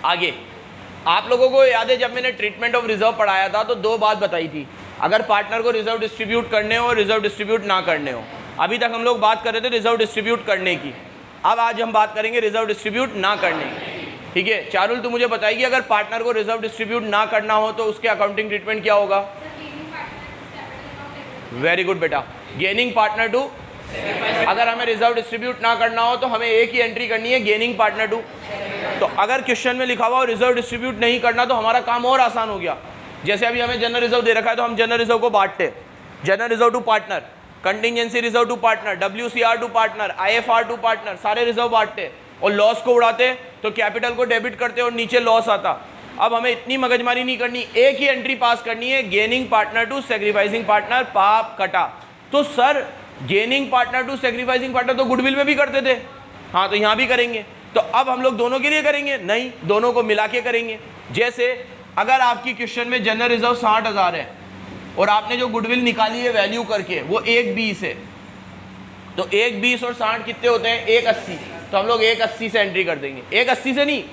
आगे आप लोगों को याद है जब मैंने ट्रीटमेंट ऑफ रिजर्व पढ़ाया था तो दो बात बताई थी, अगर पार्टनर को रिजर्व डिस्ट्रीब्यूट करने हो, रिजर्व डिस्ट्रीब्यूट ना करने हो। अभी तक हम लोग बात कर रहे थे रिजर्व डिस्ट्रीब्यूट करने की, अब आज हम बात करेंगे रिजर्व डिस्ट्रीब्यूट ना करने की। ठीक है, चारुल तू मुझे बताएगी अगर पार्टनर को रिजर्व डिस्ट्रीब्यूट ना करना हो तो उसके अकाउंटिंग ट्रीटमेंट क्या होगा? वेरी गुड बेटा, गेनिंग पार्टनर टू। अगर हमें रिजर्व डिस्ट्रीब्यूट ना करना हो तो हमें एक ही एंट्री करनी है, गेनिंग पार्टनर टू। तो अगर क्वेश्चन में लिखा हुआ हो रिजर्व डिस्ट्रीब्यूट नहीं करना तो हमारा काम और आसान हो गया। जैसे अभी हमें जनरल रिजर्व दे रखा है तो हम जनरल रिजर्व को बांटते, general reserve to partner, contingency reserve to partner, WCR to partner, IFR to partner, सारे रिजर्व बांटते और लॉस को उड़ाते तो कैपिटल को डेबिट करते और नीचे लॉस आता। अब हमें इतनी मगजमारी नहीं करनी, एक ही एंट्री पास करनी है, gaining partner to sacrificing partner, पाप कटा। तो sir gaining partner to sacrificing partner तो गुडविल में भी करते थे, हाँ तो यहाँ भी करेंगे। तो अब हम लोग दोनों के लिए करेंगे? नहीं, दोनों को मिला के करेंगे। जैसे अगर आपकी क्वेश्चन में जनरल रिजर्व 60,000 है और आपने जो गुडविल निकाली है वैल्यू करके वो 120 है, तो 120 और 60 कितने होते हैं? 180। तो हम लोग 180 से एंट्री कर देंगे, 180 से नहीं,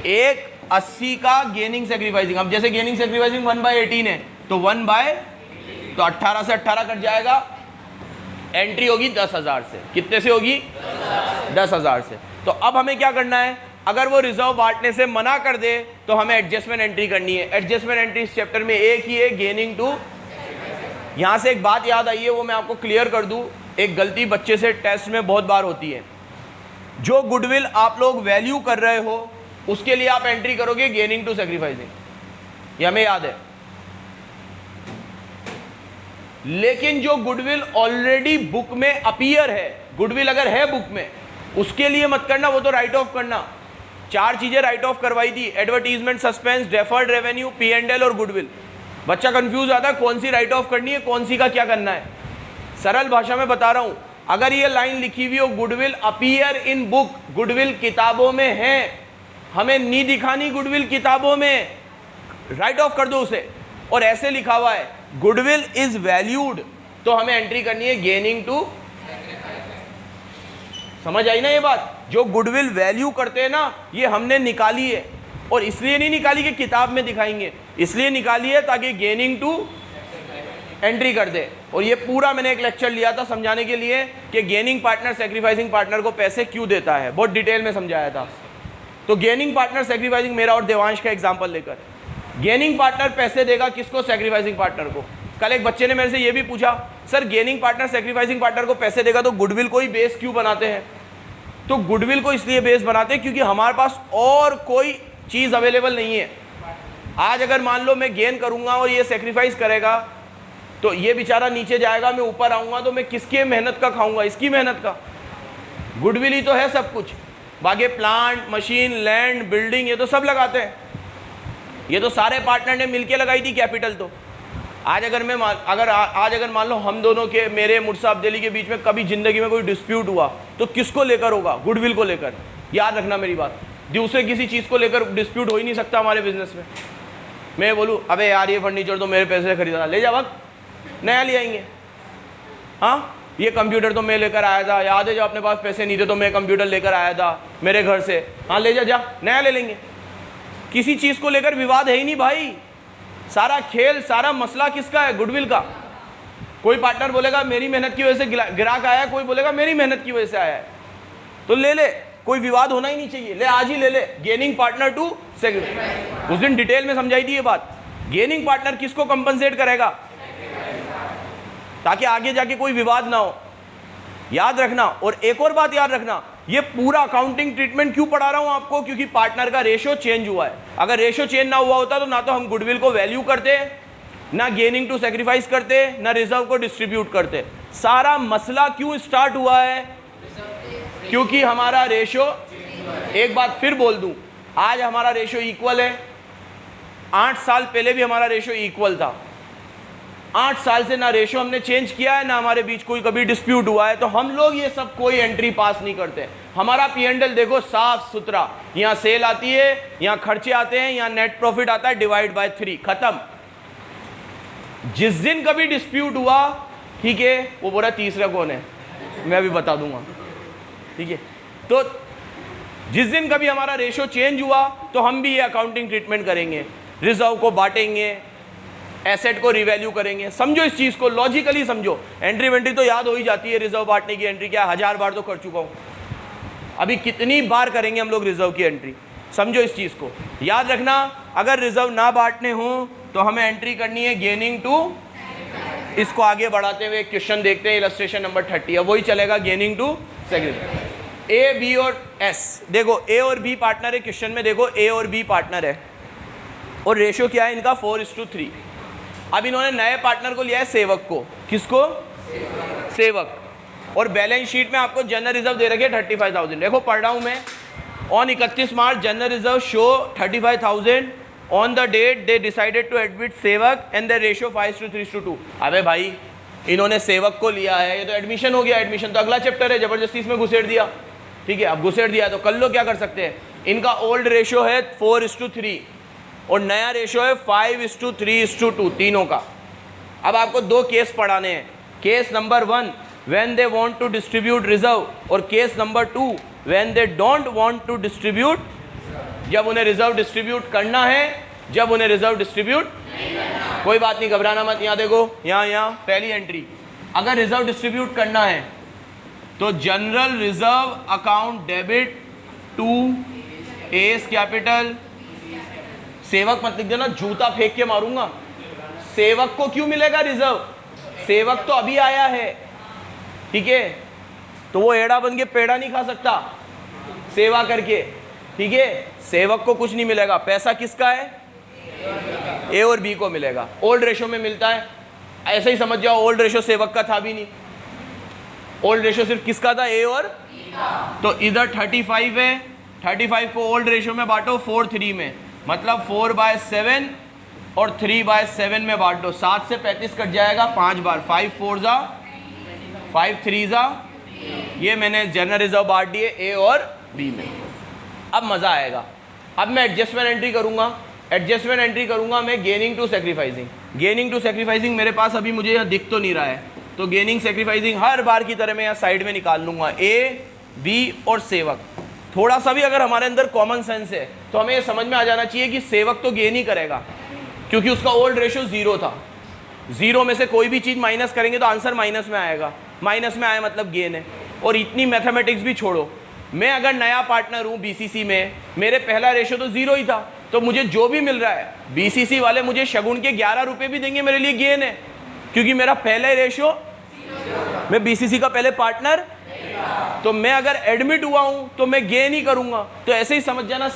180 का गेनिंग सैक्रिफाइसिंग। अब जैसे गेनिंग सैक्रिफाइसिंग 1/18 है तो 18 से 18 कट जाएगा, एंट्री होगी 10,000 से। कितने से होगी? 10,000 से। तो अब हमें क्या करना है, अगर वो रिजर्व बांटने से मना कर दे तो हमें एडजस्टमेंट एंट्री करनी है। एडजस्टमेंट एंट्री इस चैप्टर में एक ही है, गेनिंग टू। यहां से एक बात याद आई है, वो मैं आपको क्लियर कर दूं, एक गलती बच्चे से टेस्ट में बहुत बार होती है। जो गुडविल आप लोग वैल्यू कर रहे हो उसके लिए आप एंट्री करोगे गेनिंग टू सैक्रिफाइसिंग, ये हमें याद है। लेकिन जो गुडविल ऑलरेडी बुक में अपीयर है, गुडविल अगर है बुक में, उसके लिए मत करना, वो तो राइट ऑफ करना। 4 चीजें राइट ऑफ करवाई थी, advertisement, suspense, deferred revenue, P&L और गुडविल। बच्चा कंफ्यूज आता है कौन सी राइट ऑफ करनी है, कौन सी का क्या करना है। सरल भाषा में बता रहा हूं, अगर ये लाइन लिखी हुई हो goodwill appear in book, goodwill किताबों में है, हमें नहीं दिखानी गुडविल किताबों में, राइट ऑफ कर दो उसे। और ऐसे लिखा हुआ है गुडविल इज वैल्यूड, तो हमें एंट्री करनी है गेनिंग टू। समझ आई ना ये बात? जो गुडविल वैल्यू करते हैं ना, ये हमने निकाली है, और इसलिए नहीं निकाली कि किताब में दिखाएंगे, इसलिए निकाली है ताकि गेनिंग टू एंट्री कर दे। और ये पूरा मैंने एक लेक्चर लिया था समझाने के लिए कि गेनिंग पार्टनर सैक्रिफाइसिंग पार्टनर को पैसे क्यों देता है, बहुत डिटेल में समझाया था। तो गेनिंग पार्टनर सैक्रिफाइसिंग, मेरा और देवांश का एग्जांपल लेकर, गेनिंग पार्टनर पैसे देगा किसको? सैक्रिफाइसिंग पार्टनर को। कल एक बच्चे ने मेरे से ये भी पूछा, sir gaining partner sacrificing partner को पैसे देगा तो गुडविल को ही बेस क्यों बनाते हैं? तो गुडविल को इसलिए बेस बनाते हैं क्योंकि हमारे पास और कोई चीज़ अवेलेबल नहीं है। आज अगर मान लो मैं गेन करूंगा और ये सैक्रिफाइस करेगा तो ये बेचारा नीचे जाएगा, मैं ऊपर आऊंगा, तो मैं किसके मेहनत का खाऊंगा? इसकी मेहनत का। गुडविल ही तो है सब कुछ, बाकी प्लांट, मशीन, लैंड, बिल्डिंग, ये तो सब लगाते हैं, ये तो सारे पार्टनर ने मिलके लगाई थी कैपिटल। तो आज अगर मान लो हम दोनों के, मेरे मुर्सा अब्देली के बीच में कभी जिंदगी में कोई डिस्प्यूट हुआ तो किसको लेकर होगा? गुडविल को लेकर। याद रखना मेरी बात, दूसरे किसी चीज़ को लेकर डिस्प्यूट हो ही नहीं सकता हमारे बिजनेस में। मैं बोलूँ अबे यार ये फर्नीचर तो मेरे पैसे से खरीदा, ले जा वक्त नया ले आएंगे। हाँ, ये कंप्यूटर तो मैं लेकर आया था, याद है जब अपने पास पैसे नहीं थे तो मैं कंप्यूटर लेकर आया था मेरे घर से, हाँ ले जा, नया ले लेंगे। किसी चीज़ को लेकर विवाद है ही नहीं भाई। सारा खेल, सारा मसला किसका है? गुडविल का। कोई पार्टनर बोलेगा मेरी मेहनत की वजह से ग्राहक आया, कोई बोलेगा मेरी मेहनत की वजह से आया है, तो ले ले, कोई विवाद होना ही नहीं चाहिए, ले आज ही ले ले। गेनिंग पार्टनर टू सैक्रिफाइस, उस दिन डिटेल में समझाई थी ये बात। गेनिंग पार्टनर किसको कंपनसेट करेगा ताकि आगे जाके कोई विवाद ना हो, याद रखना। और एक और बात याद रखना, ये पूरा अकाउंटिंग ट्रीटमेंट क्यों पढ़ा रहा हूं आपको? क्योंकि पार्टनर का रेशो चेंज हुआ है। अगर रेशो चेंज ना हुआ होता तो ना तो हम गुडविल को वैल्यू करते, ना गेनिंग टू सैक्रिफाइस करते, ना रिजर्व को डिस्ट्रीब्यूट करते। सारा मसला क्यों स्टार्ट हुआ है? क्योंकि हमारा रेशो, एक बात फिर बोल दूं, आज हमारा रेशो इक्वल है, 8 साल पहले भी हमारा रेशो इक्वल था। 8 साल से ना रेशो हमने चेंज किया है, ना हमारे बीच कोई कभी डिस्प्यूट हुआ है, तो हम लोग ये सब कोई एंट्री पास नहीं करते। हमारा P&L देखो साफ सुथरा, यहाँ सेल आती है, यहाँ खर्चे आते हैं, यहाँ नेट प्रॉफिट आता है, डिवाइड बाय 3, खत्म। जिस दिन कभी डिस्प्यूट हुआ, ठीक है, वो बोला तीसरा कौन है, मैं भी बता दूंगा, ठीक है। तो जिस दिन कभी हमारा रेशो चेंज हुआ तो हम भी ये अकाउंटिंग ट्रीटमेंट करेंगे, रिजर्व को बांटेंगे, एसेट को रिवैल्यू करेंगे। समझो इस चीज़ को, लॉजिकली समझो। एंट्री वेंट्री तो याद हो ही जाती है, रिजर्व बांटने की एंट्री क्या 1000 बार तो कर चुका हूँ, अभी कितनी बार करेंगे हम लोग रिजर्व की एंट्री। समझो इस चीज़ को, याद रखना। अगर रिजर्व ना बांटने हो तो हमें एंट्री करनी है गेनिंग टू, इसको आगे बढ़ाते हुए क्वेश्चन देखते हैं, इलस्ट्रेशन नंबर 30। अब वही चलेगा, gaining to segregate. A B और एस, देखो ए और बी पार्टनर है क्वेश्चन में, देखो ए और बी पार्टनर है और रेशो क्या है इनका 4:3। अब इन्होंने नए पार्टनर को लिया है सेवक को, किसको? सेवक। और बैलेंस शीट में आपको जनरल रिजर्व दे रखे 35,000। देखो पढ़ रहा हूँ मैं, on 31 March general reserve show 35,000, on the date they decided to admit Sevak and the ratio 5:3:2। अबे भाई इन्होंने सेवक को लिया है, ये तो एडमिशन हो गया। एडमिशन तो अगला चैप्टर है, जबरदस्ती इसमें घुसेड़ दिया, ठीक है। अब घुसेड़ दिया तो कर लो, क्या कर सकते हैं। इनका ओल्ड रेशियो है 4:3 और नया रेशियो है 5:3:2 तीनों का। अब आपको दो केस पढ़ाने हैं, case number 1 when they want to distribute reserve और case number 2 when they don't want to distribute, जब उन्हें रिजर्व डिस्ट्रीब्यूट करना है, जब उन्हें रिजर्व डिस्ट्रीब्यूट कोई बात नहीं, घबराना मत। यहाँ देखो, यहाँ पहली एंट्री, अगर रिजर्व डिस्ट्रीब्यूट करना है तो general reserve account debit to S capital. Sevak मत लिख देना, जूता फेंक के मारूंगा। सेवक को क्यों मिलेगा रिजर्व? सेवक तो अभी आया है, ठीक है, तो वो एड़ा बन के पेड़ा नहीं खा सकता सेवा करके, ठीक है। सेवक को कुछ नहीं मिलेगा, पैसा किसका है? ए और बी को मिलेगा। ओल्ड रेशो में मिलता है, ऐसे ही समझ जाओ। ओल्ड रेशो सेवक का था भी नहीं, ओल्ड रेशो सिर्फ किसका था? ए और तो इधर 35 है, 35 को ओल्ड रेशो में बांटो 4:3 में, मतलब 4/7 और 3/7 में बांट दो। 7 से 35 कट जाएगा 5 बार, 5 4 जा 5 3 जा। ये मैंने जनरल रिजर्व बांट दिए ए और बी में। अब मज़ा आएगा। अब मैं एडजस्टमेंट एंट्री करूँगा, एडजस्टमेंट एंट्री करूँगा मैं gaining to sacrificing. Gaining to sacrificing मेरे पास अभी मुझे यहाँ दिख तो नहीं रहा है, तो गेनिंग सेक्रीफाइसिंग हर बार की तरह मैं यहाँ साइड में निकाल लूँगा, ए बी और सेवक। थोड़ा सा भी अगर हमारे अंदर कॉमन सेंस है तो हमें ये समझ में आ जाना चाहिए कि सेवक तो गेन ही करेगा, क्योंकि उसका ओल्ड रेशियो 0 था। 0 में से कोई भी चीज़ माइनस करेंगे तो आंसर माइनस में आएगा, माइनस में आया मतलब गेन है। और इतनी मैथमेटिक्स भी छोड़ो, मैं अगर नया पार्टनर हूँ बीसीसी में, मेरे पहला रेशियो तो 0 ही था, तो मुझे जो भी मिल रहा है बीसीसी वाले मुझे शगुन के 11 रुपये भी देंगे, मेरे लिए गेन है, क्योंकि मेरा पहला रेशियो, मैं बीसीसी का पहले पार्टनर, तो मैं अगर एडमिट हुआ हूँ तो मैं गेन ही करूँगा। तो ऐसे ही समझ जाना